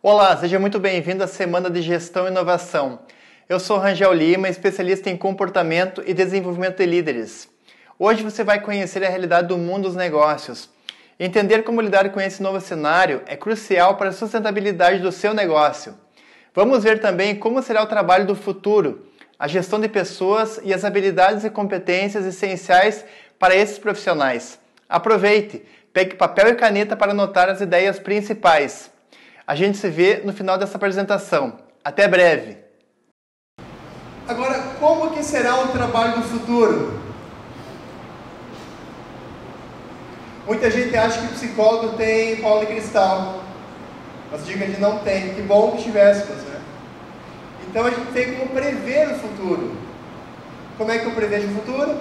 Olá, seja muito bem-vindo à Semana de Gestão e Inovação. Eu sou Rangel Lima, especialista em comportamento e desenvolvimento de líderes. Hoje você vai conhecer a realidade do mundo dos negócios. Entender como lidar com esse novo cenário é crucial para a sustentabilidade do seu negócio. Vamos ver também como será o trabalho do futuro, a gestão de pessoas e as habilidades e competências essenciais para esses profissionais. Aproveite, pegue papel e caneta para anotar as ideias principais. A gente se vê no final dessa apresentação. Até breve! Agora, como que será o trabalho do futuro? Muita gente acha que o psicólogo tem bola de cristal. Mas diga que não tem. Que bom que tivéssemos, né? Então a gente tem como prever o futuro. Como é que eu prevejo o futuro?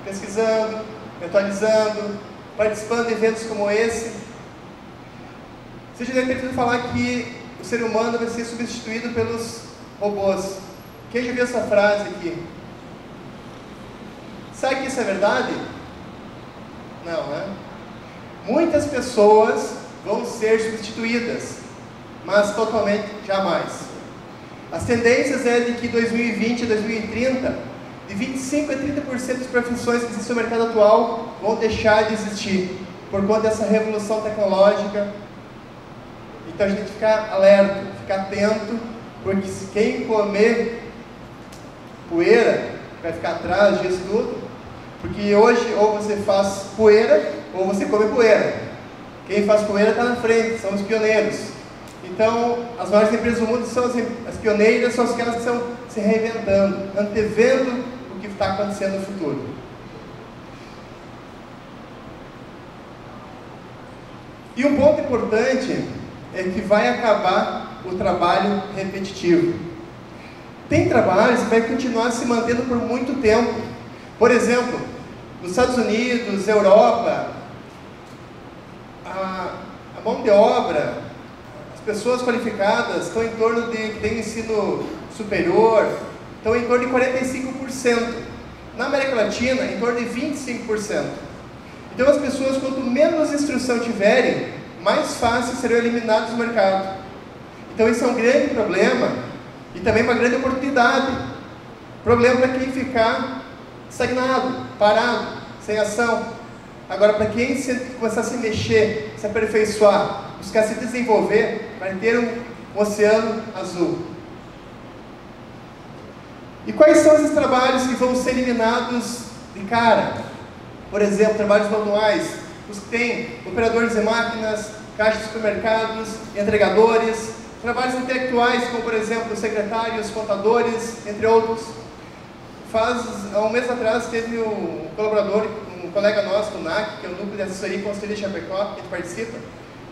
Pesquisando, atualizando, participando de eventos como esse. Você já deve ter ouvido falar que o ser humano vai ser substituído pelos robôs. Quem já viu essa frase aqui? Sabe que isso é verdade? Não, né? Muitas pessoas vão ser substituídas, mas totalmente jamais. As tendências é de que 2020 a 2030, de 25% a 30% das profissões que existem no mercado atual vão deixar de existir, por conta dessa revolução tecnológica. Então a gente tem que ficar alerta, ficar atento, porque se quem comer poeira vai ficar atrás disso tudo, porque hoje ou você faz poeira ou você come poeira. Quem faz poeira está na frente, são os pioneiros. Então as maiores empresas do mundo são as pioneiras, são aquelas que estão se reinventando, antevendo o que está acontecendo no futuro. E um ponto importante é que vai acabar o trabalho repetitivo. Tem trabalhos que vai continuar se mantendo por muito tempo. Por exemplo, nos Estados Unidos, Europa, a mão de obra, as pessoas qualificadas estão em torno de, que tem ensino superior, estão em torno de 45%. Na América Latina, em torno de 25%. Então as pessoas, quanto menos instrução tiverem, mais fácil serão eliminados do mercado. Então isso é um grande problema e também uma grande oportunidade. Problema para quem ficar estagnado, parado, sem ação. Agora, para quem começar a se mexer, se aperfeiçoar, buscar se desenvolver, vai ter um oceano azul. E quais são esses trabalhos que vão ser eliminados de cara? Por exemplo, trabalhos manuais, os que têm operadores de máquinas, caixas de supermercados, entregadores, trabalhos intelectuais, como por exemplo secretários, contadores, entre outros. Há um mês atrás teve um colaborador, um colega nosso do NAC, que é o Núcleo de Assessoria e Consultoria de Chapecó, que participa.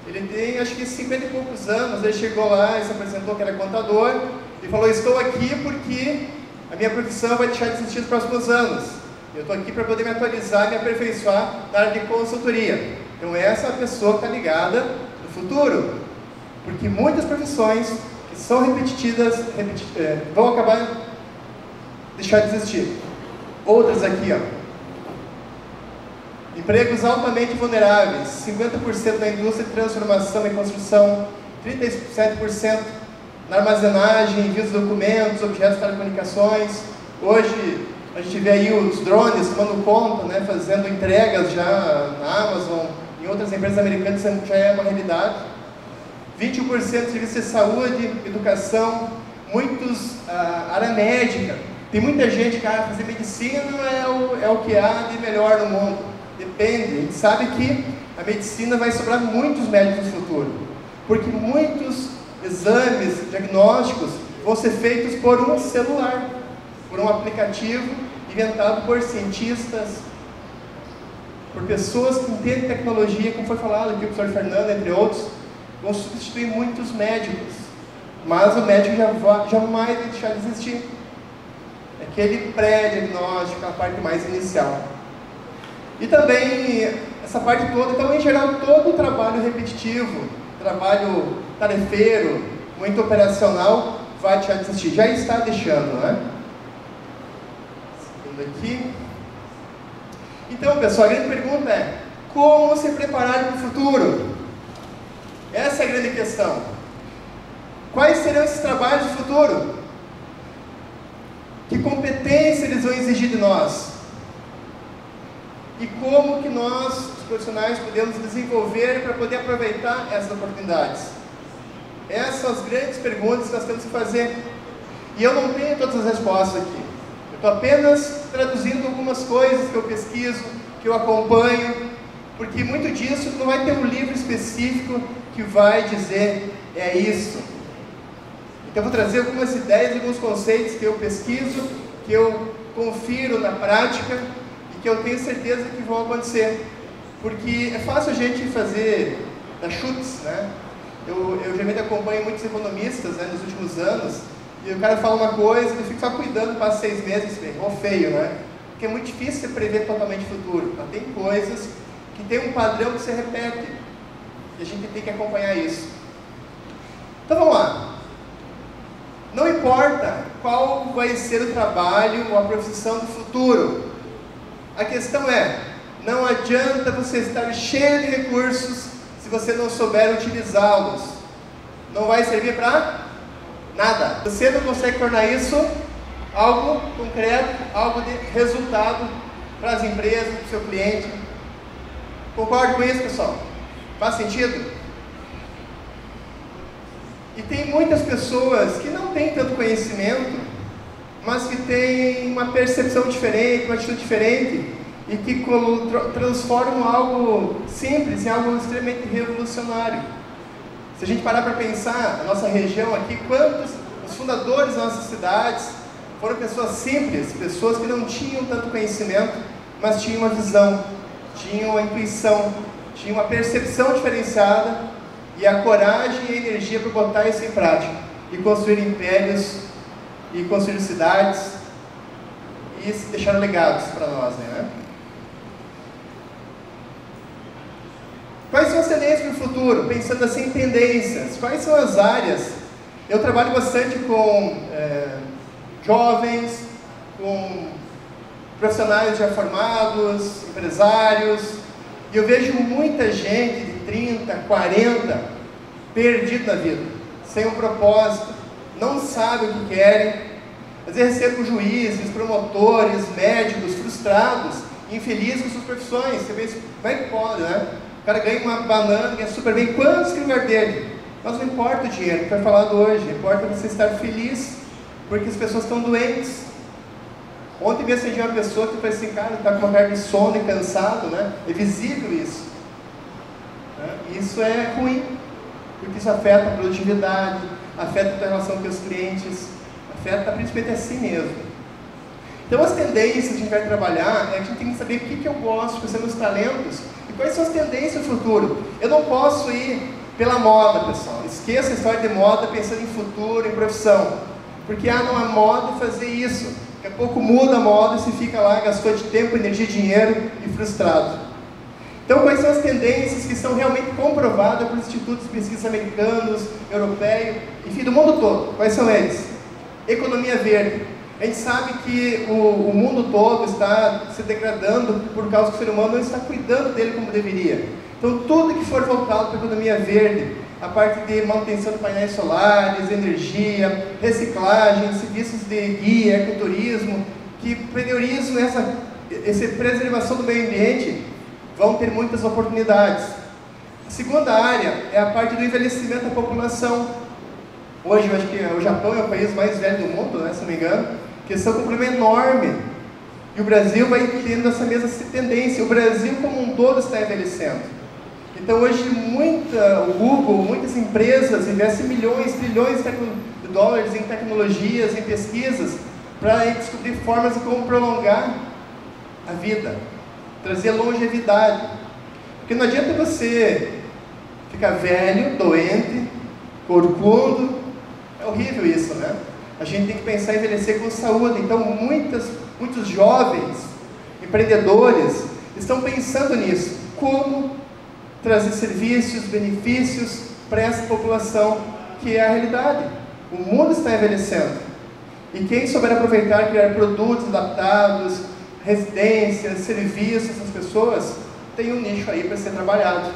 Ele tem acho que 50 e poucos anos, ele chegou lá e se apresentou que era contador, e falou: estou aqui porque a minha profissão vai deixar de existir nos próximos anos. Eu estou aqui para poder me atualizar e me aperfeiçoar na área de consultoria. Então essa é a pessoa que está ligada no futuro. Porque muitas profissões que são repetidas vão acabar deixar de existir. Outras aqui, ó. Empregos altamente vulneráveis. 50% na indústria de transformação e construção. 37% na armazenagem, envio de documentos, objetos de telecomunicações. Hoje a gente vê aí os drones tomando conta, né, fazendo entregas já na Amazon, em outras empresas americanas já é uma realidade. 21% de serviços de saúde, educação, muitos área médica. Tem muita gente que fazer medicina é o que há de melhor no mundo. Depende, a gente sabe que a medicina vai sobrar muitos médicos no futuro, porque muitos exames diagnósticos vão ser feitos por um celular, por um aplicativo inventado por cientistas, por pessoas que entendem tecnologia, como foi falado aqui o professor Fernando, entre outros, vão substituir muitos médicos, mas o médico jamais vai deixar de existir. Aquele pré-diagnóstico, a parte mais inicial. E também essa parte toda, então em geral todo o trabalho repetitivo, trabalho tarefeiro, muito operacional, vai deixar de existir. Já está deixando, né? Aqui. Então, pessoal, a grande pergunta é: como se preparar para o futuro? Essa é a grande questão. Quais serão esses trabalhos do futuro? Que competência eles vão exigir de nós? E como que nós, os profissionais, podemos desenvolver para poder aproveitar essas oportunidades? Essas são as grandes perguntas que nós temos que fazer. E eu não tenho todas as respostas aqui. Eu estou apenas traduzindo algumas coisas que eu pesquiso, que eu acompanho, porque muito disso não vai ter um livro específico que vai dizer é isso. Então eu vou trazer algumas ideias, alguns conceitos que eu pesquiso, que eu confiro na prática e que eu tenho certeza que vão acontecer. Porque é fácil a gente fazer chutes, né? Eu geralmente acompanho muitos economistas, né, nos últimos anos, e o cara fala uma coisa, eu fico só cuidando, passa 6 meses, ou feio, né? Porque é muito difícil você prever totalmente o futuro. Mas tem coisas que tem um padrão que se repete, e a gente tem que acompanhar isso. Então vamos lá. Não importa qual vai ser o trabalho ou a profissão do futuro. A questão é, não adianta você estar cheio de recursos se você não souber utilizá-los. Não vai servir para nada. Você não consegue tornar isso algo concreto, algo de resultado para as empresas, para o seu cliente. Concorda com isso, pessoal? Faz sentido? E tem muitas pessoas que não têm tanto conhecimento, mas que têm uma percepção diferente, uma atitude diferente, e que transformam algo simples em algo extremamente revolucionário. Se a gente parar para pensar, a nossa região aqui, quantos os fundadores das nossas cidades foram pessoas simples, pessoas que não tinham tanto conhecimento, mas tinham uma visão, tinham uma intuição, tinham uma percepção diferenciada, e a coragem e a energia para botar isso em prática, e construir impérios, e construir cidades, e deixar legados para nós, né? Quais são as tendências para o futuro? Pensando assim em tendências, quais são as áreas? Eu trabalho bastante com jovens, com profissionais já formados, empresários, e eu vejo muita gente de 30, 40, perdido na vida, sem um propósito, não sabe o que querem. Às vezes recebo juízes, promotores, médicos frustrados, infelizes com suas profissões. Você vê, como é que pode, né? O cara ganha uma banana, ganha super bem, quantos que lugar dele? Mas não importa o dinheiro que foi falado hoje, importa você estar feliz, porque as pessoas estão doentes. Ontem mesmo eu uma pessoa que falou assim, cara, está com uma cara de sono e cansado, né? É visível isso. Isso é ruim, porque isso afeta a produtividade, afeta a tua relação com os clientes, afeta principalmente a si mesmo. Então as tendências que a gente vai trabalhar, a gente tem que saber o que eu gosto, quais são meus talentos, e quais são as tendências do futuro. Eu não posso ir pela moda, pessoal. Esqueça a história de moda pensando em futuro, em profissão. Porque não é moda fazer isso. Daqui a pouco muda a moda e você fica lá, gastou de tempo, energia, dinheiro e frustrado. Então, quais são as tendências que são realmente comprovadas por institutos de pesquisa americanos, europeus, enfim, do mundo todo? Quais são eles? Economia verde. A gente sabe que o mundo todo está se degradando por causa que o ser humano não está cuidando dele como deveria. Então, tudo que for voltado para a economia verde, a parte de manutenção de painéis solares, energia, reciclagem, serviços de guia, ecoturismo, que empreendedorismo, essa preservação do meio ambiente, vão ter muitas oportunidades. A segunda área é a parte do envelhecimento da população. Hoje, eu acho que o Japão é o país mais velho do mundo, né, se não me engano, que é um problema enorme. E o Brasil vai tendo essa mesma tendência. O Brasil como um todo está envelhecendo. Então hoje o Google, muitas empresas investem milhões, trilhões de dólares em tecnologias, em pesquisas, para descobrir formas de como prolongar a vida, trazer longevidade. Porque não adianta você ficar velho, doente, corcundo. É horrível isso, né? A gente tem que pensar em envelhecer com saúde. Então muitos jovens, empreendedores, estão pensando nisso. Como trazer serviços, benefícios para essa população, que é a realidade. O mundo está envelhecendo. E quem souber aproveitar, criar produtos adaptados, residências, serviços, essas pessoas, tem um nicho aí para ser trabalhado.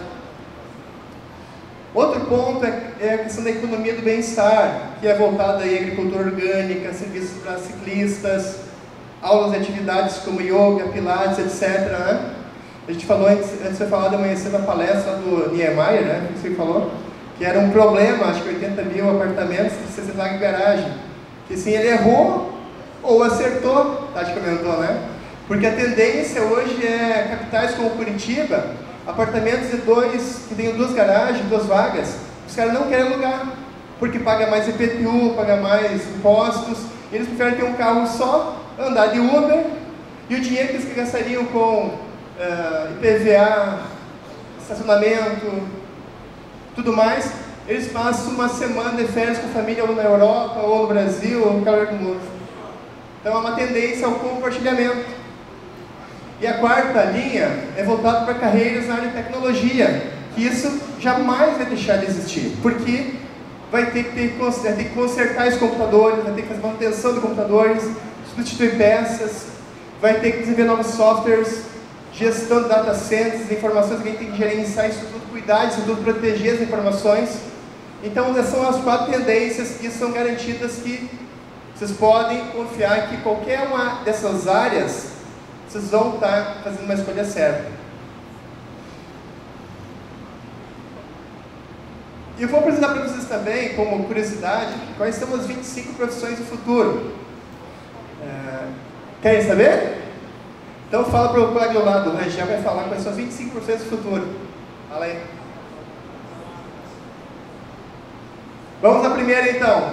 Outro ponto é a questão da economia do bem-estar, que é voltada à agricultura orgânica, serviços para ciclistas, aulas e atividades como yoga, pilates, etc. Né? A gente falou antes de falar da manhã cedo na palestra do Niemeyer, né? Que você falou, que era um problema, acho que 80 mil apartamentos de 60 vagas de garagem. Que sim, ele errou ou acertou, Tati comentou, né? Porque a tendência hoje é capitais como Curitiba, apartamentos que tenham 2 garagens, 2 vagas, os caras não querem alugar, porque paga mais IPTU, paga mais impostos, eles preferem ter um carro só, andar de Uber, e o dinheiro que eles gastariam com IPVA, estacionamento, tudo mais, eles passam uma semana de férias com a família ou na Europa, ou no Brasil, ou no calor do mundo. Então é uma tendência ao compartilhamento. E a quarta linha é voltada para carreiras na área de tecnologia, que isso jamais vai deixar de existir, porque vai ter que consertar os computadores, vai ter que fazer manutenção de computadores, substituir peças, vai ter que desenvolver novos softwares, gestão de data centers, informações que a gente tem que gerenciar isso tudo, cuidar disso tudo, proteger as informações. Então essas são as 4 tendências que são garantidas, que vocês podem confiar que qualquer uma dessas áreas vocês vão estar fazendo uma escolha certa. E eu vou apresentar para vocês também, como curiosidade, quais são as 25 profissões do futuro. Querem saber? Então fala para o colega do lado, o Rangel vai falar quais são as 25 profissões do futuro. Fala aí. Vamos à primeira então.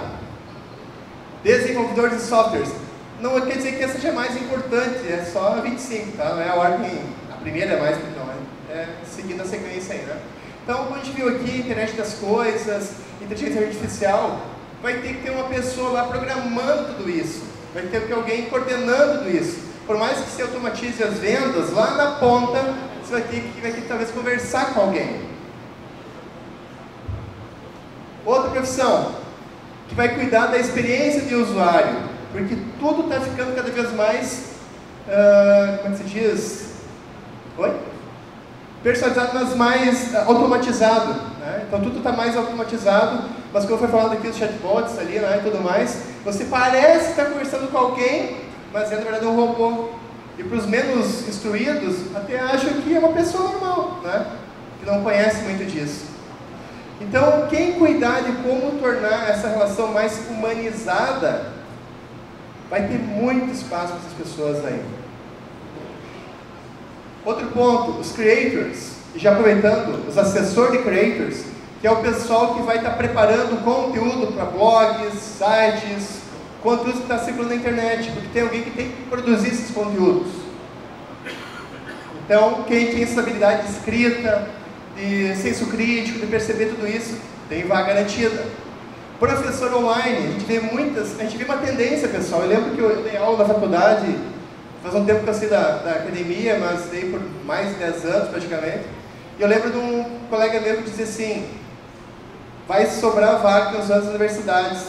Desenvolvedores de softwares. Não quer dizer que essa seja mais importante, é só 25, tá? Não é a ordem, a primeira é mais, não, é seguindo a sequência aí, né? Então, como a gente viu aqui, internet das coisas, inteligência artificial, vai ter que ter uma pessoa lá programando tudo isso, vai ter que ter alguém coordenando tudo isso. Por mais que se automatize as vendas, lá na ponta, você vai ter que talvez conversar com alguém. Outra profissão, que vai cuidar da experiência de usuário, porque tudo está ficando cada vez mais, como é que se diz? Oi? Personalizado, mas mais automatizado, né? Então tudo está mais automatizado, mas como foi falado aqui, os chatbots ali, né, e tudo mais, você parece estar conversando com alguém, mas é na verdade um robô. E para os menos instruídos, até acham que é uma pessoa normal, né? Que não conhece muito disso. Então, quem cuidar de como tornar essa relação mais humanizada, vai ter muito espaço para essas pessoas aí. Outro ponto, os creators, e já aproveitando, os assessores de creators, que é o pessoal que vai estar preparando conteúdo para blogs, sites, conteúdo que está circulando na internet, porque tem alguém que tem que produzir esses conteúdos. Então, quem tem essa habilidade de escrita, de senso crítico, de perceber tudo isso, tem vaga garantida. Professor online, a gente vê uma tendência, pessoal. Eu lembro que eu dei aula na faculdade, faz um tempo que eu saí da academia, mas dei por mais de 10 anos praticamente. E eu lembro de um colega meu que dizia assim, vai sobrar vaga nas outras universidades,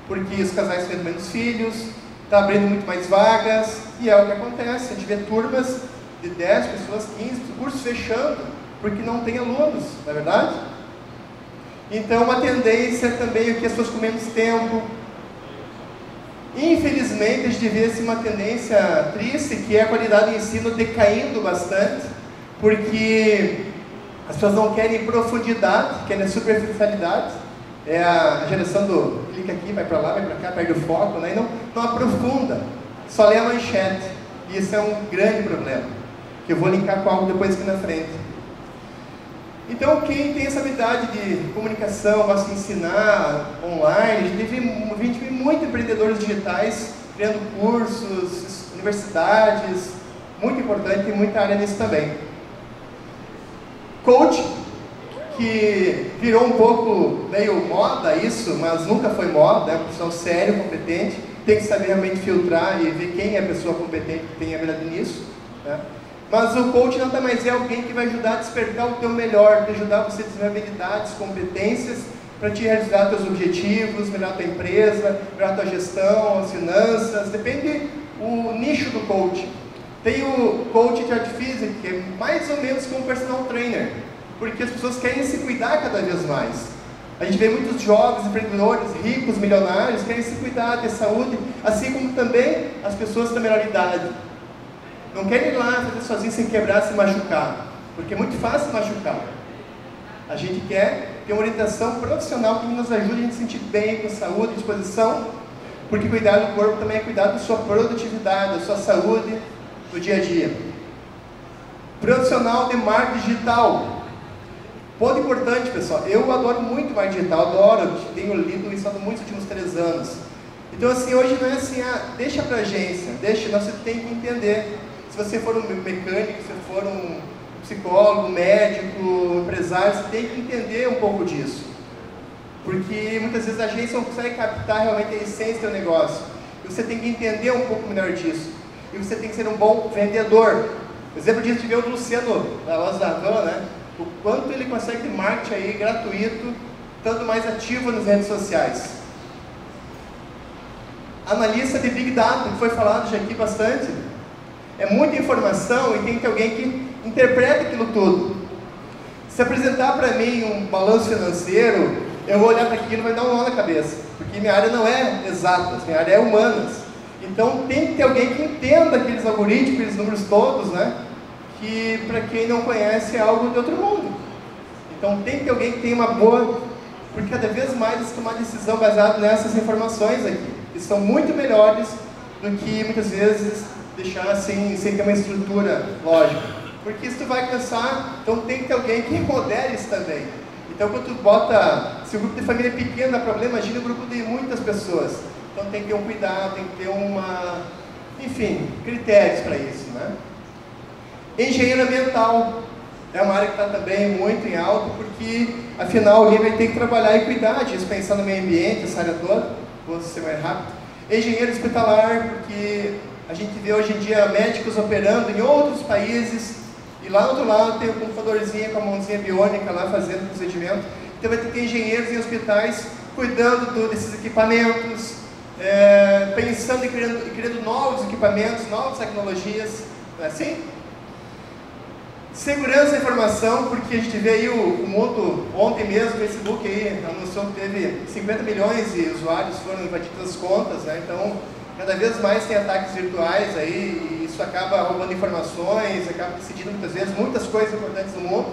porque os casais têm menos filhos, está abrindo muito mais vagas, e é o que acontece. A gente vê turmas de 10 pessoas, 15, cursos fechando, porque não tem alunos, não é verdade? Então, uma tendência também é que as pessoas com menos tempo. Infelizmente, a gente vê uma tendência triste, que é a qualidade do ensino decaindo bastante, porque as pessoas não querem profundidade, querem superficialidade. É a geração do clica aqui, vai para lá, vai para cá, perde o foco, né? E não aprofunda, só lê a manchete. E isso é um grande problema, que eu vou linkar com algo depois aqui na frente. Então, quem tem essa habilidade de comunicação, gosta de ensinar online, a gente vê muito empreendedores digitais criando cursos, universidades, muito importante, tem muita área nisso também. Coach, que virou um pouco meio moda isso, mas nunca foi moda, é uma profissão séria, competente, tem que saber realmente filtrar e ver quem é a pessoa competente que tem habilidade nisso, né? Mas o coach nada mais é alguém que vai ajudar a despertar o teu melhor, te ajudar você a desenvolver habilidades, competências, para te realizar teus objetivos, melhorar a tua empresa, melhorar a tua gestão, as finanças, depende o nicho do coach. Tem o coach de art physics, que é mais ou menos como um personal trainer. porque as pessoas querem se cuidar cada vez mais. A gente vê muitos jovens, empreendedores, ricos, milionários, querem se cuidar, ter saúde, assim como também as pessoas da melhor idade. Não querem ir lá fazer sozinho sem quebrar, se machucar, porque é muito fácil machucar. A gente quer ter uma orientação profissional que nos ajude a gente se sentir bem, com saúde, disposição, porque cuidar do corpo também é cuidar da sua produtividade, da sua saúde no dia a dia. Profissional de marketing digital. Ponto importante, pessoal, eu adoro muito marketing digital, adoro, tenho lido isso há muitos últimos 3 anos. Então assim, hoje não é assim, deixa para a agência, você tem que entender. Se você for um mecânico, se for um psicólogo, médico, empresário, você tem que entender um pouco disso. Porque muitas vezes a agência não consegue captar realmente a essência do negócio. E você tem que entender um pouco melhor disso. E você tem que ser um bom vendedor. O exemplo disso de ver o Luciano, da Loja da Van, né? O quanto ele consegue de marketing aí gratuito, estando mais ativo nas redes sociais. Analista de Big Data, que foi falado já aqui bastante. É muita informação e tem que ter alguém que interpreta aquilo tudo. Se apresentar para mim um balanço financeiro, eu vou olhar para aquilo e vai dar um nó na cabeça. Porque minha área não é exatas, minha área é humanas. Então tem que ter alguém que entenda aqueles algoritmos, aqueles números todos, né? Que para quem não conhece é algo de outro mundo. Então tem que ter alguém que tenha uma boa, porque cada vez mais você tomar decisão baseada nessas informações aqui, que são muito melhores do que muitas vezes deixar sem ter uma estrutura lógica. Porque isso tu vai cansar, então tem que ter alguém que modere isso também. Então quando tu bota, se o grupo de família é pequeno dá problema, imagina um grupo de muitas pessoas. Então tem que ter um cuidado, tem que ter enfim, critérios para isso, né? Engenheiro ambiental é uma área que está também muito em alta, porque afinal alguém vai ter que trabalhar e cuidar disso, pensar no meio ambiente, essa área toda. Vou ser mais rápido. Engenheiro hospitalar, porque a gente vê hoje em dia médicos operando em outros países, e lá do outro lado tem um computadorzinho com a mãozinha biônica lá fazendo o procedimento. Então vai ter que ter engenheiros em hospitais cuidando desses equipamentos, pensando e criando novos equipamentos, novas tecnologias, não é assim? Segurança da informação, porque a gente vê aí o mundo, ontem mesmo o Facebook aí anunciou que teve 50 milhões de usuários foram invadidos as contas, né? Então cada vez mais tem ataques virtuais aí, e isso acaba roubando informações, acaba decidindo muitas vezes muitas coisas importantes do mundo.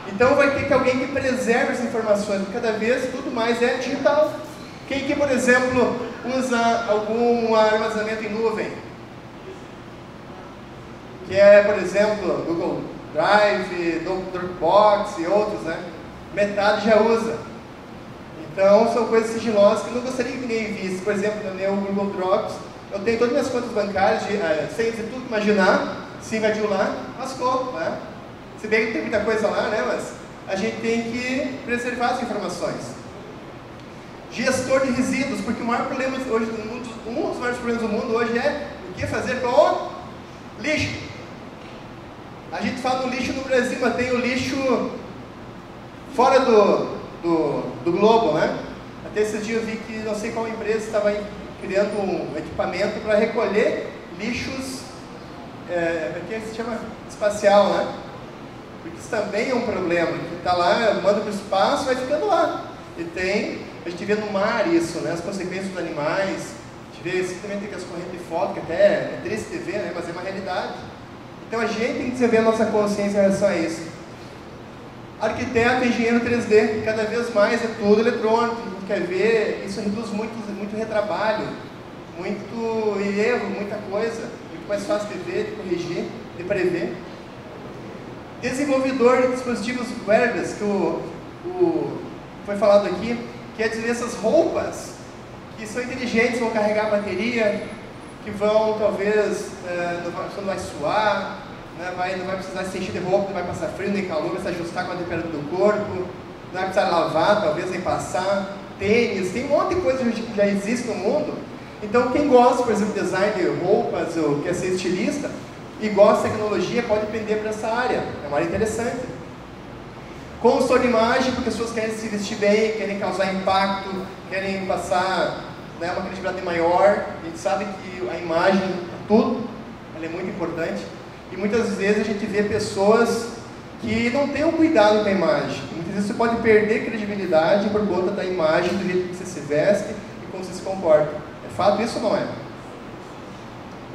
Então vai ter que alguém que preserve essas informações, porque cada vez tudo mais é digital. Quem que, por exemplo, usa algum armazenamento em nuvem? Que é, por exemplo, Google Drive, Dropbox e outros, né? Metade já usa. Então, são coisas sigilosas que eu não gostaria que ninguém visse. Por exemplo, no meu Google Drops, eu tenho todas as minhas contas bancárias, sem tudo imaginar, se invadiu lá, lascou, né? Se bem que tem muita coisa lá, né? Mas a gente tem que preservar as informações. Gestor de resíduos, porque o maior problema hoje no mundo, um dos maiores problemas do mundo hoje é o que fazer com o lixo. A gente fala do lixo no Brasil, mas tem o lixo fora do globo, né? Até esses dias eu vi que não sei qual empresa estava criando um equipamento para recolher lixos, que se chama espacial, né? Porque isso também é um problema, que está lá, manda para o espaço e vai ficando lá. E a gente vê no mar isso, né? As consequências dos animais, a gente vê simplesmente as correntes de foto, que até é triste de ver, né? Mas é uma realidade. Então a gente tem que desenvolver a nossa consciência em relação a isso. Arquiteto, engenheiro 3D, cada vez mais é tudo eletrônico, a gente quer ver, isso reduz muito retrabalho, muito erro, muita coisa, muito mais fácil de ver, de corrigir, de prever. Desenvolvedor de dispositivos wearables, que foi falado aqui, que é desenvolver essas roupas que são inteligentes, vão carregar a bateria, que vão, talvez, você não vai suar, né, não vai precisar se encher de roupa, não vai passar frio nem calor, vai se ajustar com a temperatura do corpo, não vai precisar lavar, talvez, nem passar, tênis, tem um monte de coisa que já existe no mundo. Então, quem gosta, por exemplo, de design de roupas, ou quer ser estilista, e gosta de tecnologia, pode aprender para essa área, é uma área interessante. Consultor de imagem, porque as pessoas querem se vestir bem, querem causar impacto, querem passar, né, uma credibilidade maior. A gente sabe que a imagem, tudo, ela é muito importante. E muitas vezes a gente vê pessoas que não tem um cuidado com a imagem. Muitas vezes você pode perder credibilidade por conta da imagem, do jeito que você se veste e como você se comporta. É fato isso ou não é?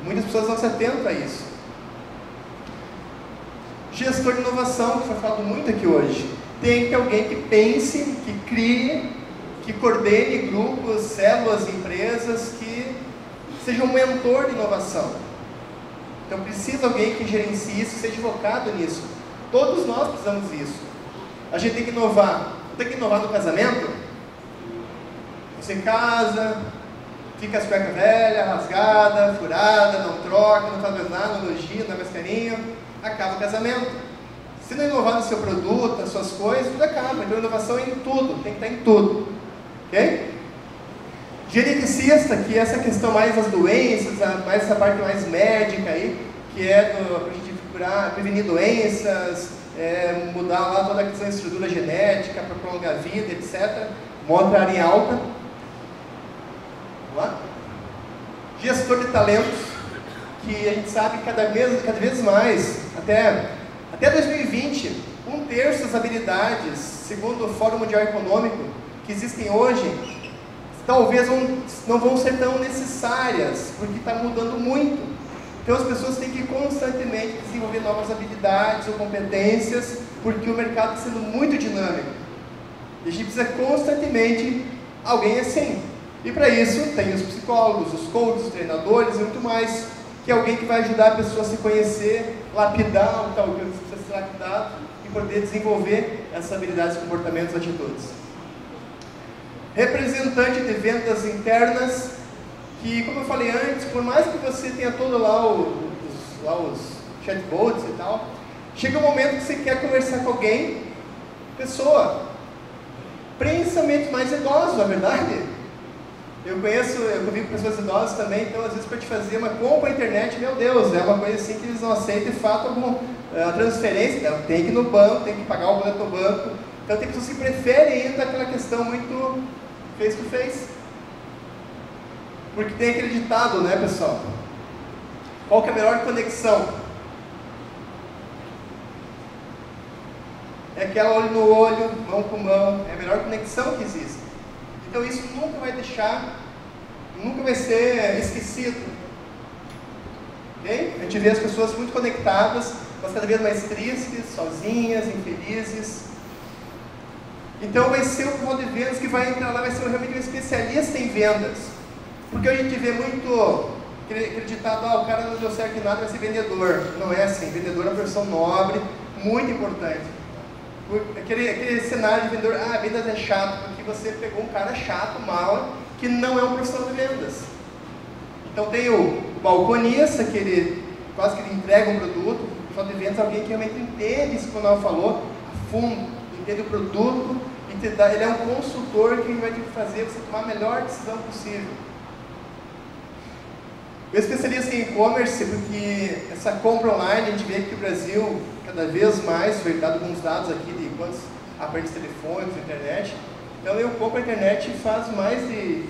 Muitas pessoas não se atentam a isso. Gestor de inovação, que foi falado muito aqui hoje. Tem que ter alguém que pense, que crie, que coordene grupos, células, empresas, que seja um mentor de inovação. Então precisa alguém que gerencie isso, seja focado nisso. Todos nós precisamos disso. A gente tem que inovar. Não tem que inovar no casamento? Você casa, fica as cuecas velhas, rasgada, furada, não troca, não faz mais nada, não elogia, não dá mais carinho, acaba o casamento. Se não inovar no seu produto, nas suas coisas, tudo acaba. Então inovação é em tudo, tem que estar em tudo. Ok? Geneticista, que é essa questão mais das doenças, mais essa parte mais médica aí, que é para a gente prevenir doenças, mudar lá toda a questão da estrutura genética para prolongar a vida, etc. Uma outra área em alta. Vamos lá? Gestor de talentos, que a gente sabe cada vez mais, até 2020, 1/3 das habilidades, segundo o Fórum Mundial Econômico, que existem hoje, talvez não vão ser tão necessárias, porque está mudando muito. Então as pessoas têm que constantemente desenvolver novas habilidades ou competências, porque o mercado está sendo muito dinâmico. E a gente precisa constantemente alguém assim. E para isso tem os psicólogos, os coaches, os treinadores e muito mais, que é alguém que vai ajudar a pessoa a se conhecer, lapidar o tal que precisa ser lapidado e poder desenvolver essas habilidades, comportamentos, atitudes. Representante de vendas internas, que, como eu falei antes, por mais que você tenha todo lá os chatbots e tal, chega um momento que você quer conversar com alguém, pessoa, principalmente mais idosos, na verdade. Eu convivo com pessoas idosas também, então às vezes para te fazer uma compra na internet, meu Deus, é uma coisa assim que eles não aceitam de fato a transferência, tem que ir no banco, tem que pagar o boleto no banco. Então tem pessoas que preferem ainda aquela questão muito face to face. Porque tem aquele ditado, né, pessoal? Qual que é a melhor conexão? É aquela olho no olho, mão com mão, é a melhor conexão que existe. Então isso nunca vai ser esquecido. Okay? A gente vê as pessoas muito conectadas, mas cada vez mais tristes, sozinhas, infelizes. Então vai ser o ponto de vendas que vai entrar lá, vai ser realmente um especialista em vendas. Porque a gente vê muito aquele ditado, o cara não deu certo em nada, vai ser vendedor. Não é assim, vendedor é uma profissão nobre, muito importante. Aquele cenário de vendedor, vendas é chato, porque você pegou um cara chato, mala, que não é um profissional de vendas. Então tem o balconista, que ele quase que ele entrega um produto, o profissional de vendas é alguém que realmente entende isso que o Ronaldo falou, a fundo, entende o produto, ele é um consultor que vai ter que fazer você tomar a melhor decisão possível. O especialista em e-commerce, porque essa compra online, a gente vê que o Brasil, cada vez mais, foi dado alguns dados aqui de quantos aparelhos telefônicos, internet. Então eu compro a internet faz mais de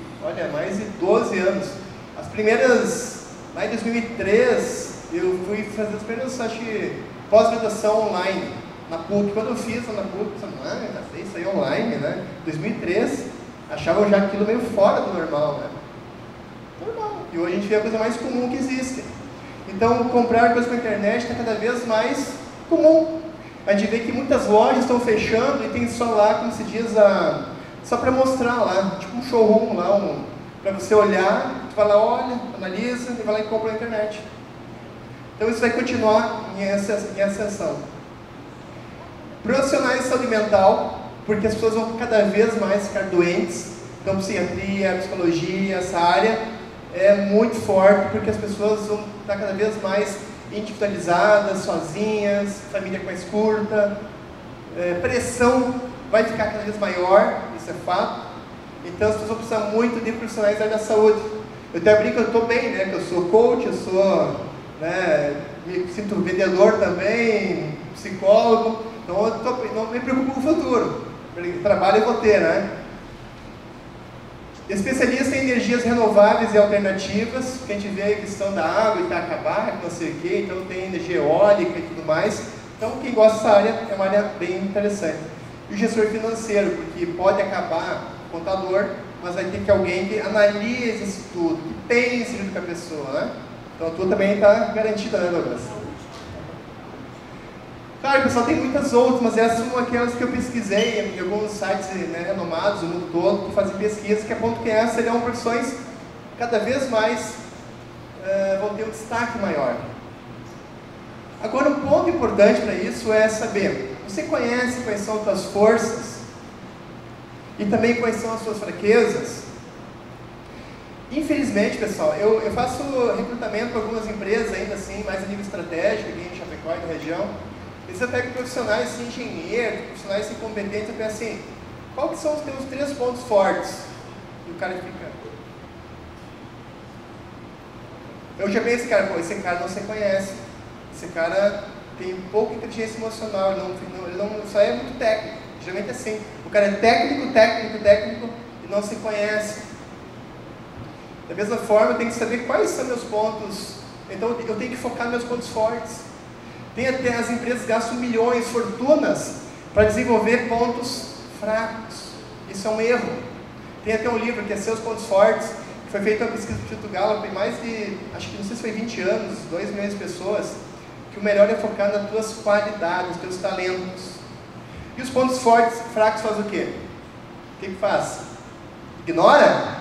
12 anos. As primeiras, lá em 2003, eu fui fazer as primeiras, pós-graduação online, na PUC. Quando eu fiz na PUC, eu pensei, já sei isso aí online, né? Em 2003, achavam já aquilo meio fora do normal, né? Normal. E hoje a gente vê a coisa mais comum que existe. Então, comprar coisas pela internet está cada vez mais comum. A gente vê que muitas lojas estão fechando e tem só lá, como se diz, só para mostrar lá, tipo um showroom lá, para você olhar, tu vai lá, olha, analisa e vai lá e compra na internet. Então isso vai continuar em ascensão. Profissionais de saúde mental, porque as pessoas vão cada vez mais ficar doentes. Então psiquiatria, psicologia, essa área é muito forte, porque as pessoas vão estar cada vez mais individualizadas, sozinhas, família mais curta, pressão vai ficar cada vez maior, isso é fato. Então as pessoas vão precisar muito de profissionais da área da saúde. Eu até brinco que eu estou bem, né, que eu sou coach, eu sou, me sinto vendedor também, psicólogo, então eu não me preocupo com o futuro, trabalho eu vou ter, né? Especialista em energias renováveis e alternativas, que a gente vê a questão da água e está acabar, não sei o quê, então tem energia eólica e tudo mais. Então, quem gosta dessa área é uma área bem interessante. E o gestor financeiro, porque pode acabar contador, mas vai ter que alguém que analise isso tudo, que pense junto com a pessoa, né? Então a tua também está garantida, né, Douglas? Claro, pessoal, tem muitas outras, mas essas são aquelas que eu pesquisei em alguns sites, né, renomados do mundo todo, que fazem pesquisa, que apontam que essas serão profissões cada vez mais vão ter um destaque maior. Agora, um ponto importante para isso é saber, você conhece quais são as suas forças e também quais são as suas fraquezas? Infelizmente, pessoal, eu faço recrutamento para algumas empresas ainda assim, mais a nível estratégico, aqui em Chapecó e na região. Eles até pegam profissionais assim, engenheiros, profissionais assim, competentes, e pensam assim, qual que são os teus 3 pontos fortes? E o cara fica... Eu já penso, cara, pô, esse cara não se conhece, esse cara tem pouca inteligência emocional, ele não só é muito técnico, geralmente é assim, o cara é técnico e não se conhece. Da mesma forma, eu tenho que saber quais são meus pontos, então eu tenho que focar nos meus pontos fortes. Tem até as empresas que gastam milhões, fortunas, para desenvolver pontos fracos. Isso é um erro. Tem até um livro que é Seus Pontos Fortes, que foi feita uma pesquisa no Instituto Gallup, tem mais de, acho que não sei se foi 20 anos, 2 milhões de pessoas, que o melhor é focar nas tuas qualidades, nos teus talentos. E os pontos fortes, fracos, faz o quê? O que faz? Ignora?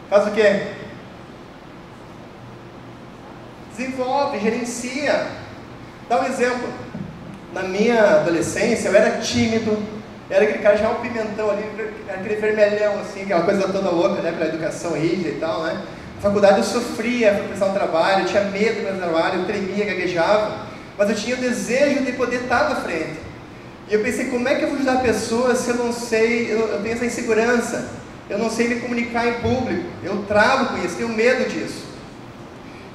Faz o quê? Desenvolve, gerencia. Dá um exemplo. Na minha adolescência, eu era tímido, era aquele cara já um pimentão ali, aquele vermelhão assim, aquela coisa toda louca, né, pela educação rígida e tal, né. Na faculdade eu sofria para prestar um trabalho, eu tinha medo de prestar um trabalho, eu tremia, gaguejava, mas eu tinha o desejo de poder estar na frente. E eu pensei, como é que eu vou ajudar pessoas se eu não sei, eu tenho essa insegurança, eu não sei me comunicar em público, eu travo com isso, tenho medo disso.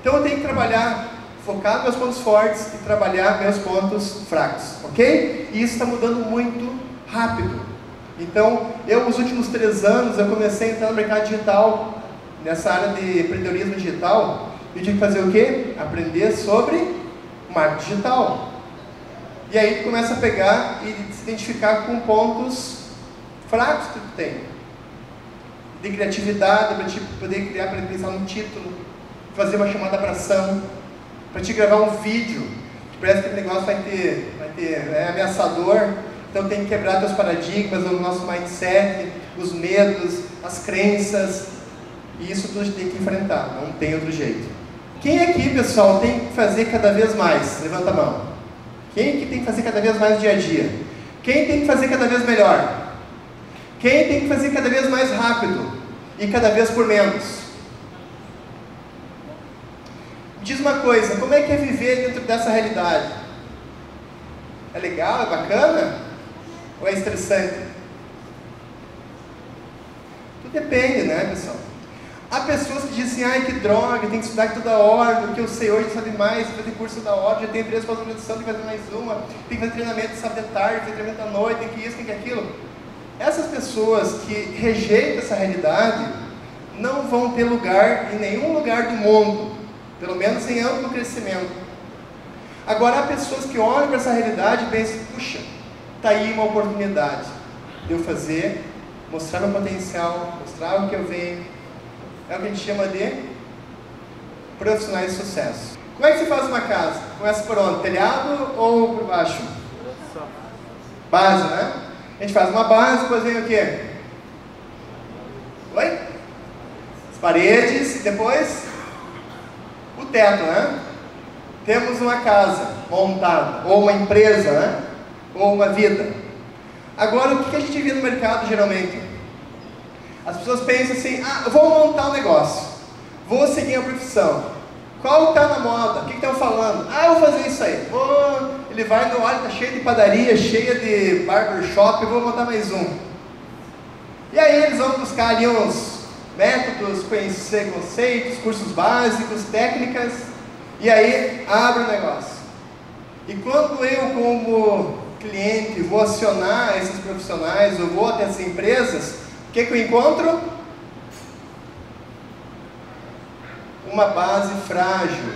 Então eu tenho que trabalhar, focar nos meus pontos fortes e trabalhar meus pontos fracos, ok? E isso está mudando muito rápido. Então, nos últimos 3 anos, eu comecei a entrar no mercado digital, nessa área de empreendedorismo digital, e tive que fazer o quê? Aprender sobre marketing digital. E aí tu começa a pegar e se identificar com pontos fracos que tu tem. De criatividade, para te poder criar, para pensar num título, fazer uma chamada para ação, para te gravar um vídeo, que parece que aquele negócio vai ter é ameaçador, então tem que quebrar teus paradigmas, o nosso mindset, os medos, as crenças, e isso tudo a gente tem que enfrentar, não tem outro jeito. Quem aqui, pessoal, tem que fazer cada vez mais? Levanta a mão. Quem que tem que fazer cada vez mais no dia a dia? Quem tem que fazer cada vez melhor? Quem tem que fazer cada vez mais rápido e cada vez por menos? Diz uma coisa, como é que é viver dentro dessa realidade? É legal, é bacana? Ou é estressante? Tudo depende, né, pessoal? Há pessoas que dizem, ai que droga, tem que estudar toda hora, porque eu sei hoje, sabe mais, fazer curso da hora, já tenho 3 pós-graduação, tem que fazer mais uma, tem que fazer treinamento sábado de tarde, tem treinamento à noite, tem que isso, tem que aquilo. Essas pessoas que rejeitam essa realidade, não vão ter lugar em nenhum lugar do mundo, pelo menos em amplo crescimento. Agora, há pessoas que olham para essa realidade e pensam, puxa, está aí uma oportunidade de eu fazer, mostrar meu potencial, mostrar o que eu venho. É o que a gente chama de profissionais de sucesso. Como é que se faz uma casa? Começa por onde? Telhado ou por baixo? Base, né? A gente faz uma base, depois vem o quê? Oi? As paredes e depois o teto, né? Temos uma casa montada, ou uma empresa, né? Ou uma vida. Agora, o que a gente vê no mercado geralmente? As pessoas pensam assim, eu vou montar um negócio, vou seguir a profissão. Qual está na moda? O que estão falando? Eu vou fazer isso aí. Ele vai no olho, está cheio de padaria, cheia de barbershop, eu vou montar mais um. E aí eles vão buscar ali uns métodos, conhecer conceitos, cursos básicos, técnicas, e aí abre o negócio. E quando eu, como cliente, vou acionar esses profissionais, ou vou até essas empresas, o que eu encontro? Uma base frágil.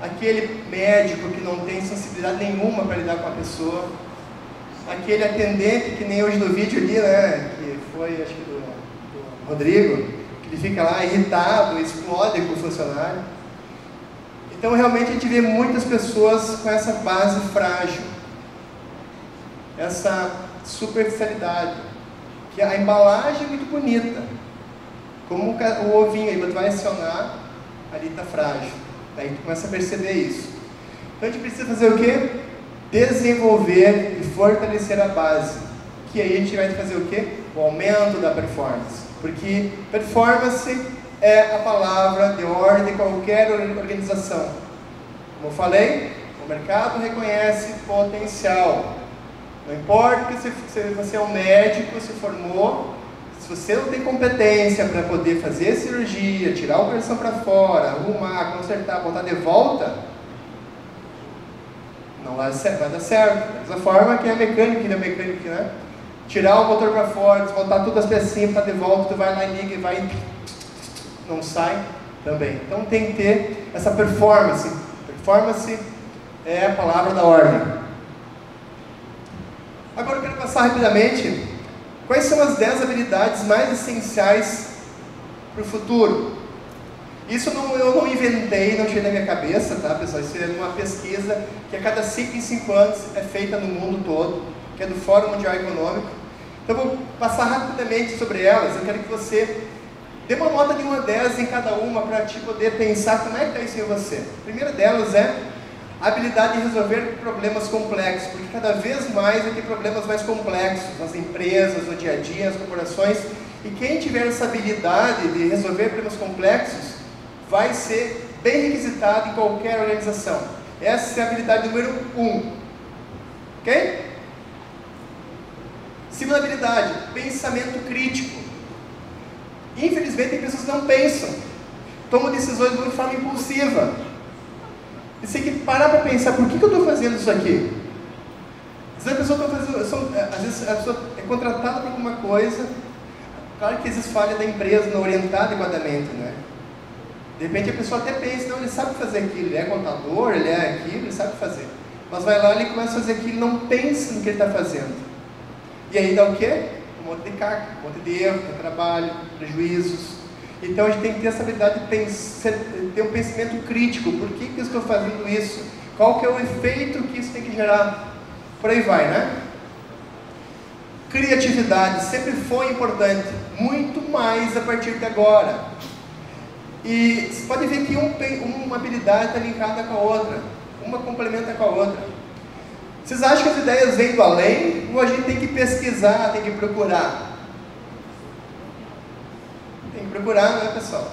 aquele médico que não tem sensibilidade nenhuma para lidar com a pessoa, aquele atendente que nem hoje no vídeo ali, né, que foi, acho que do Rodrigo, que ele fica lá irritado, explode com o funcionário. Então realmente a gente vê muitas pessoas com essa base frágil, essa superficialidade, que a embalagem é muito bonita, como o ovinho aí, você vai acionar, ali está frágil, daí tu começa a perceber isso. Então a gente precisa fazer o quê? Desenvolver e fortalecer a base, que aí a gente vai fazer o quê? O aumento da performance, porque performance é a palavra de ordem de qualquer organização. Como eu falei, o mercado reconhece potencial. Não importa que se você é um médico, se formou, se você não tem competência para poder fazer cirurgia, tirar o coração para fora, arrumar, consertar, botar de volta, não vai dar certo. Da mesma forma que é mecânico, né? Tirar o motor para fora, desmontar todas as pecinhas, botar de volta, tu vai lá e liga e vai, não sai também. Então tem que ter essa performance. Performance é a palavra da ordem. Agora eu quero passar rapidamente quais são as 10 habilidades mais essenciais para o futuro. Isso eu não inventei, não tirei da minha cabeça, tá, pessoal? Isso é uma pesquisa que a cada 5 em 5 anos é feita no mundo todo, que é do Fórum Mundial Econômico. Então eu vou passar rapidamente sobre elas. Eu quero que você dê uma nota de 1 a 10 em cada uma para te poder pensar como é que está isso em você. A primeira delas é a habilidade de resolver problemas complexos, porque cada vez mais vai ter problemas mais complexos nas empresas, no dia a dia, nas corporações, e quem tiver essa habilidade de resolver problemas complexos vai ser bem requisitado em qualquer organização. Essa é a habilidade número 1. Ok? Segunda habilidade, pensamento crítico. Infelizmente, tem pessoas que não pensam, tomam decisões de uma forma impulsiva. E você tem que parar para pensar, por que eu estou fazendo isso aqui? Às vezes a pessoa é contratada para alguma coisa, claro que existe falha da empresa não orientar adequadamente, né? De repente a pessoa até pensa, não, ele sabe fazer aquilo, ele é contador, ele é aquilo, ele sabe fazer. Mas vai lá e ele começa a fazer aquilo, não pensa no que ele está fazendo. E aí dá o quê? Um monte de carga, um monte de erro, de trabalho, prejuízos. Então a gente tem que ter essa habilidade de ter um pensamento crítico. Por que eu estou fazendo isso? Qual que é o efeito que isso tem que gerar? Por aí vai, né? Criatividade sempre foi importante, muito mais a partir de agora. E você pode ver que uma habilidade está linkada com a outra, uma complementa com a outra. Vocês acham que as ideias vêm do além ou a gente tem que pesquisar, tem que procurar? Tem que procurar, né, pessoal?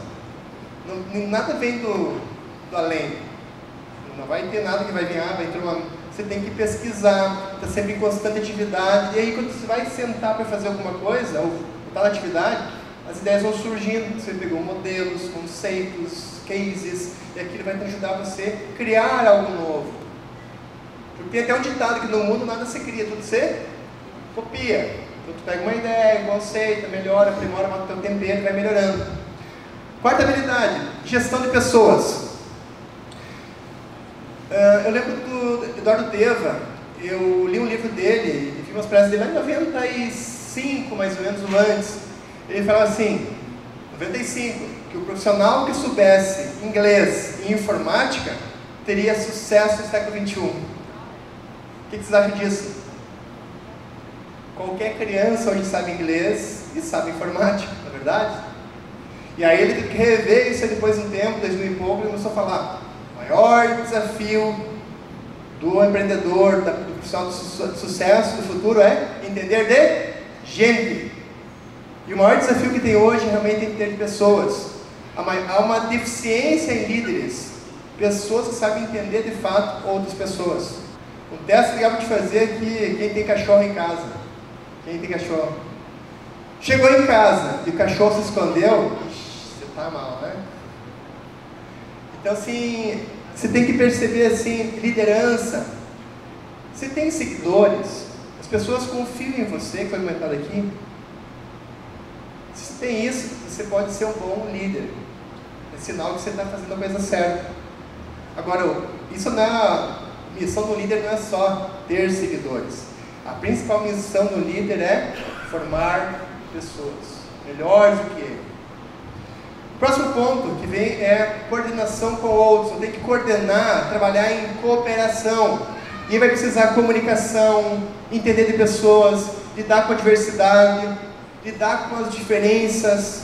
Nada vem do além. Não vai ter nada que vai vir, vai ter você tem que pesquisar, está sempre em constante atividade. E aí quando você vai sentar para fazer alguma coisa, ou está na atividade, as ideias vão surgindo. Você pegou modelos, conceitos, cases, e aquilo vai te ajudar você a criar algo novo. Porque tem até um ditado que no mundo nada se cria, tudo se copia. Então tu pega uma ideia, um conceito, melhora, aprimora, bota o teu tempero e vai melhorando. Quarta habilidade, gestão de pessoas. Eu lembro do Eduardo Deva, eu li um livro dele, e vi umas palestras dele lá em 95, mais ou menos, ou antes. Ele falava assim, 95, que o profissional que soubesse inglês e informática teria sucesso no século XXI. O que vocês acham disso? Qualquer criança hoje sabe inglês e sabe informática, não é verdade? E aí ele teve que rever isso depois de um tempo, 2000 e pouco, ele começou a falar, o maior desafio do empreendedor, do profissional de sucesso do futuro é entender de gente. E o maior desafio que tem hoje é realmente entender de pessoas. Há uma deficiência em líderes, pessoas que sabem entender de fato outras pessoas. O teste legal de fazer é que quem tem cachorro em casa, quem tem cachorro, chegou em casa e o cachorro se escondeu, você tá mal, né? Então assim, você tem que perceber assim, liderança. Você tem seguidores, as pessoas confiam em você, que foi comentado aqui. Se você tem isso, você pode ser um bom líder. É sinal que você está fazendo a coisa certa. Agora, isso a missão do líder não é só ter seguidores. A principal missão do líder é formar pessoas melhores do que ele. O próximo ponto que vem é coordenação com outros. Você tem que coordenar, trabalhar em cooperação. E vai precisar comunicação, entender de pessoas, lidar com a diversidade, lidar com as diferenças.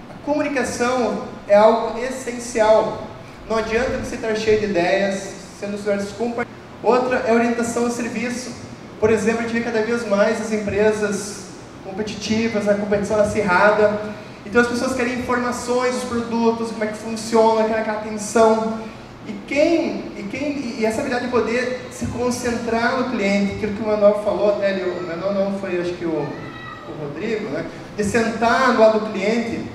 A comunicação é algo essencial. Não adianta você estar cheio de ideias, sendo diversos compartilhados. Outra é orientação ao serviço. Por exemplo, a gente vê cada vez mais as empresas competitivas, a competição acirrada. Então as pessoas querem informações dos produtos, como é que funciona, querem aquela atenção. E essa habilidade de poder se concentrar no cliente, aquilo que o Manuel falou, até o Manuel não foi, acho que o Rodrigo, né? De sentar do lado do cliente,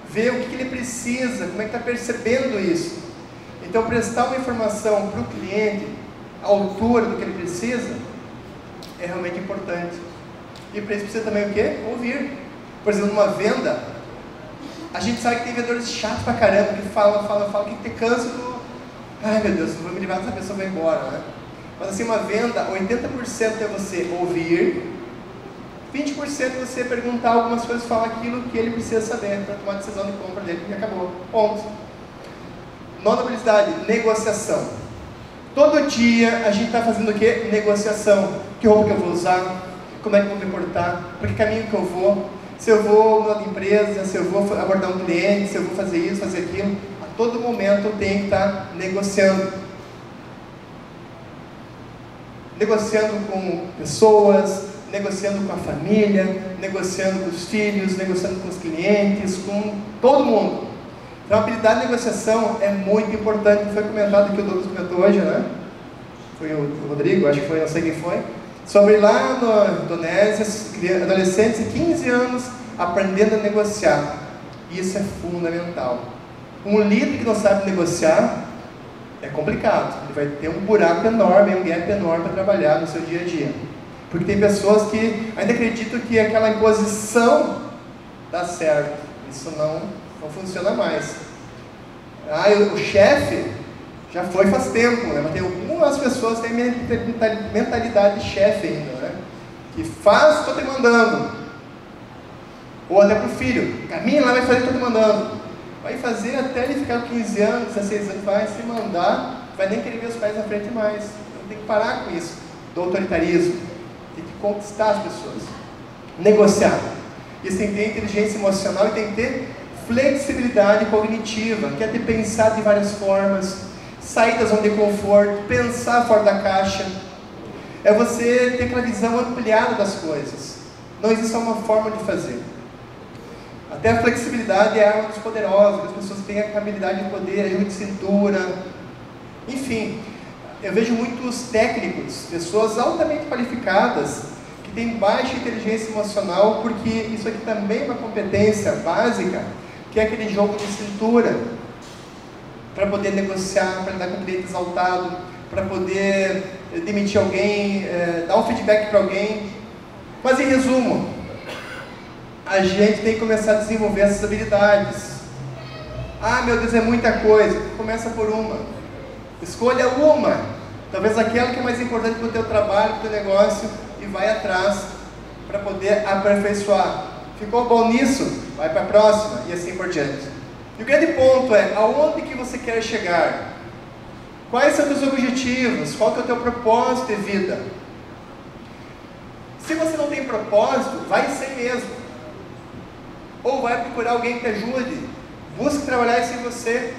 ver o que ele precisa, como é que está percebendo isso. Então prestar uma informação para o cliente, à altura do que ele precisa, é realmente importante. E para isso precisa também o quê? Ouvir. Por exemplo, numa venda, a gente sabe que tem vendedores chatos pra caramba, que fala, que te cansa do... Ai meu Deus, não vou me livrar dessa pessoa, vai embora, né? Mas assim, uma venda, 80% é você ouvir, 20% é você perguntar algumas coisas, falar aquilo que ele precisa saber para tomar a decisão de compra dele, e acabou. Ponto. Nona habilidade, negociação. Todo dia a gente está fazendo o quê? Negociação. Que roupa que eu vou usar? Como é que eu vou me portar? Por que caminho que eu vou? Se eu vou mudar de empresa, se eu vou abordar um cliente, se eu vou fazer isso, fazer aquilo. A todo momento eu tenho que estar negociando. Negociando com pessoas, negociando com a família, negociando com os filhos, negociando com os clientes, com todo mundo. Então a habilidade de negociação é muito importante. Foi comentado aqui, o Douglas comentou hoje, né? Foi o Rodrigo, acho que foi, não sei quem foi. Sobre lá na Indonésia, adolescentes de 15 anos aprendendo a negociar. Isso é fundamental. Um líder que não sabe negociar é complicado. Ele vai ter um buraco enorme, um gap enorme para trabalhar no seu dia a dia. Porque tem pessoas que ainda acreditam que aquela imposição dá certo. Isso não funciona mais. O chefe já foi faz tempo, né? Mas tem algumas pessoas que têm mentalidade de chefe ainda, né? Que faz, estou te mandando. Ou até para o filho, caminha lá, vai fazer, estou te mandando. Vai fazer até ele ficar com 15 anos, 16 anos, vai se mandar, vai nem querer ver os pais na frente mais. Então tem que parar com isso, do autoritarismo. Tem que conquistar as pessoas. Negociar. Isso tem que ter inteligência emocional e tem que ter flexibilidade cognitiva, que é ter pensado de várias formas, sair da zona de conforto, pensar fora da caixa. É você ter aquela visão ampliada das coisas. Não existe só uma forma de fazer. Até a flexibilidade é a arma dos poderosos, as pessoas têm a habilidade de poder, ajuda de cintura. Enfim, eu vejo muitos técnicos, pessoas altamente qualificadas, que têm baixa inteligência emocional, porque isso aqui também é uma competência básica, que é aquele jogo de cintura, para poder negociar, para lidar com o cliente exaltado, para poder demitir alguém, dar um feedback para alguém. Mas em resumo, a gente tem que começar a desenvolver essas habilidades. Ah, meu Deus, é muita coisa. Começa por uma. Escolha uma. Talvez aquela que é mais importante para o teu trabalho, para o teu negócio, e vai atrás para poder aperfeiçoar. Ficou bom nisso? Vai para a próxima e assim por diante. E o grande ponto é, aonde que você quer chegar? Quais são os teus objetivos? Qual que é o teu propósito de vida? Se você não tem propósito, vai sem mesmo. Ou vai procurar alguém que te ajude. Busque trabalhar isso em você.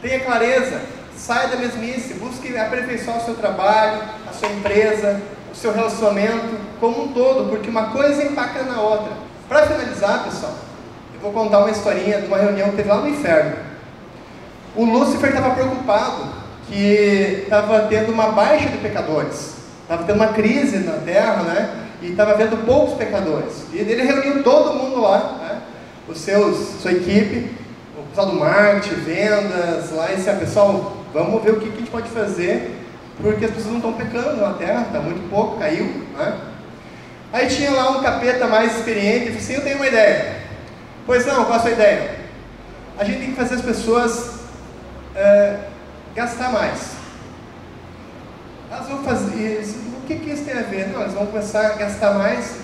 Tenha clareza. Saia da mesmice. Busque aperfeiçoar o seu trabalho, a sua empresa, o seu relacionamento como um todo, porque uma coisa impacta na outra. Para finalizar, pessoal, eu vou contar uma historinha de uma reunião que teve lá no inferno. O Lúcifer estava preocupado que estava tendo uma baixa de pecadores. Estava tendo uma crise na Terra, né? E estava vendo poucos pecadores. E ele reuniu todo mundo lá, né? Sua equipe, o pessoal do marketing, vendas, lá, e disse, pessoal, vamos ver o que a gente pode fazer, porque as pessoas não estão pecando na Terra, está muito pouco, caiu, né? Aí tinha lá um capeta mais experiente, e disse assim, eu tenho uma ideia. Pois não, qual a sua ideia? A gente tem que fazer as pessoas gastar mais. Elas vão fazer isso. O que isso tem a ver? Não, elas vão começar a gastar mais.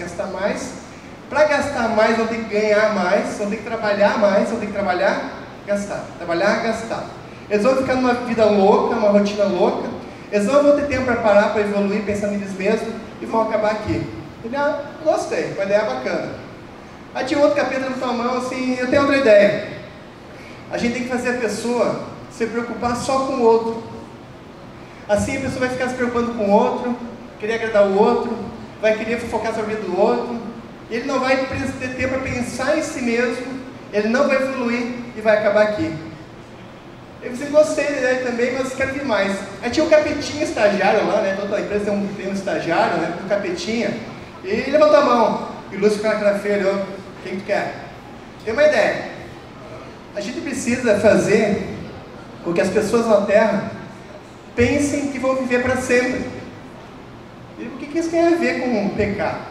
Para gastar mais, vão ter que ganhar mais, vão ter que trabalhar mais, vão ter que trabalhar, gastar. Eles vão ficar numa vida louca, uma rotina louca. Eles não vão ter tempo para parar, para evoluir, pensando neles mesmos, e vão acabar aqui. Ele, gostei, uma ideia bacana. Aí tinha outro capítulo na sua mão, assim, eu tenho outra ideia. A gente tem que fazer a pessoa se preocupar só com o outro. Assim a pessoa vai ficar se preocupando com o outro, querer agradar o outro, vai querer focar sobre a vida do outro. Ele não vai ter tempo para pensar em si mesmo, ele não vai evoluir e vai acabar aqui. Eu gostei da ideia também, mas quero ver mais. Aí tinha um capetinha estagiário lá, né? Toda empresa tem um estagiário, né? Um capetinha. E ele levantou a mão. E o Lúcio ficou naquela feira, olhou, quem tu quer? Tem uma ideia. A gente precisa fazer com que as pessoas na Terra pensem que vão viver para sempre. E o que isso tem a ver com pecar?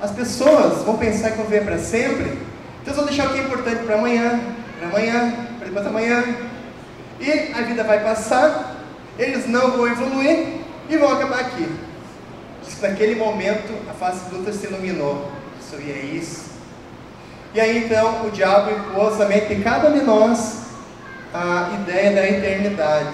As pessoas vão pensar que vão viver para sempre, então eles vão deixar o que é importante para amanhã, para depois da manhã. E a vida vai passar, eles não vão evoluir e vão acabar aqui. Diz que naquele momento a face do outro se iluminou. Isso e é isso. E aí então o diabo impôs na mente de cada um de nós a ideia da eternidade.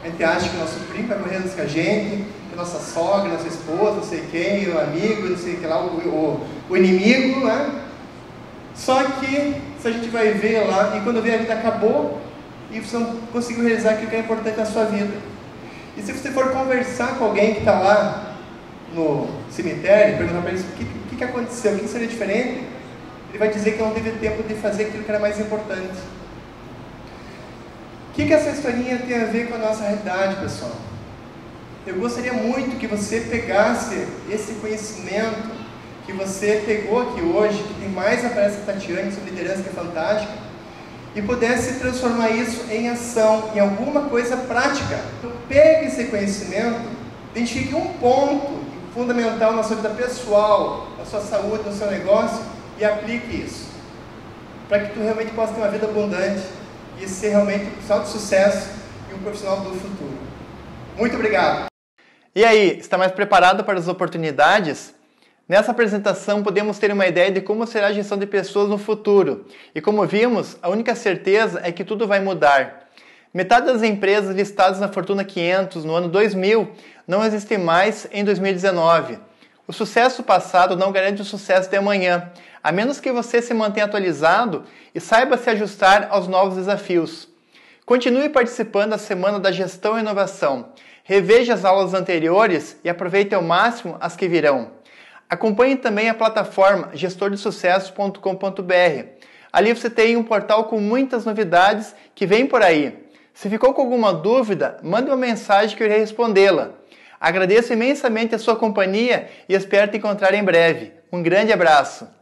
A gente acha que o nosso primo vai morrer antes que a gente, que a nossa sogra, nossa esposa, não sei quem, o amigo, não sei o que lá, o inimigo, né? Só que se a gente vai ver lá, e quando vê a vida acabou, e você não conseguiu realizar aquilo que é importante na sua vida. E se você for conversar com alguém que está lá no cemitério, perguntar para eles o que aconteceu, o que seria diferente, ele vai dizer que não teve tempo de fazer aquilo que era mais importante. O que essa historinha tem a ver com a nossa realidade, pessoal? Eu gostaria muito que você pegasse esse conhecimento que você pegou aqui hoje, que tem mais a palestra da Tatiane sobre liderança, que é fantástica, e pudesse transformar isso em ação, em alguma coisa prática. Então pegue esse conhecimento, identifique um ponto fundamental na sua vida pessoal, na sua saúde, no seu negócio, e aplique isso, para que tu realmente possa ter uma vida abundante e ser realmente um profissional de sucesso e um profissional do futuro. Muito obrigado! E aí, está mais preparado para as oportunidades? Nessa apresentação podemos ter uma ideia de como será a gestão de pessoas no futuro. E como vimos, a única certeza é que tudo vai mudar. Metade das empresas listadas na Fortuna 500 no ano 2000 não existem mais em 2019. O sucesso passado não garante o sucesso de amanhã, a menos que você se mantenha atualizado e saiba se ajustar aos novos desafios. Continue participando da Semana da Gestão e Inovação. Reveja as aulas anteriores e aproveite ao máximo as que virão. Acompanhe também a plataforma gestordesucesso.com.br. Ali você tem um portal com muitas novidades que vem por aí. Se ficou com alguma dúvida, mande uma mensagem que eu irei respondê-la. Agradeço imensamente a sua companhia e espero te encontrar em breve. Um grande abraço!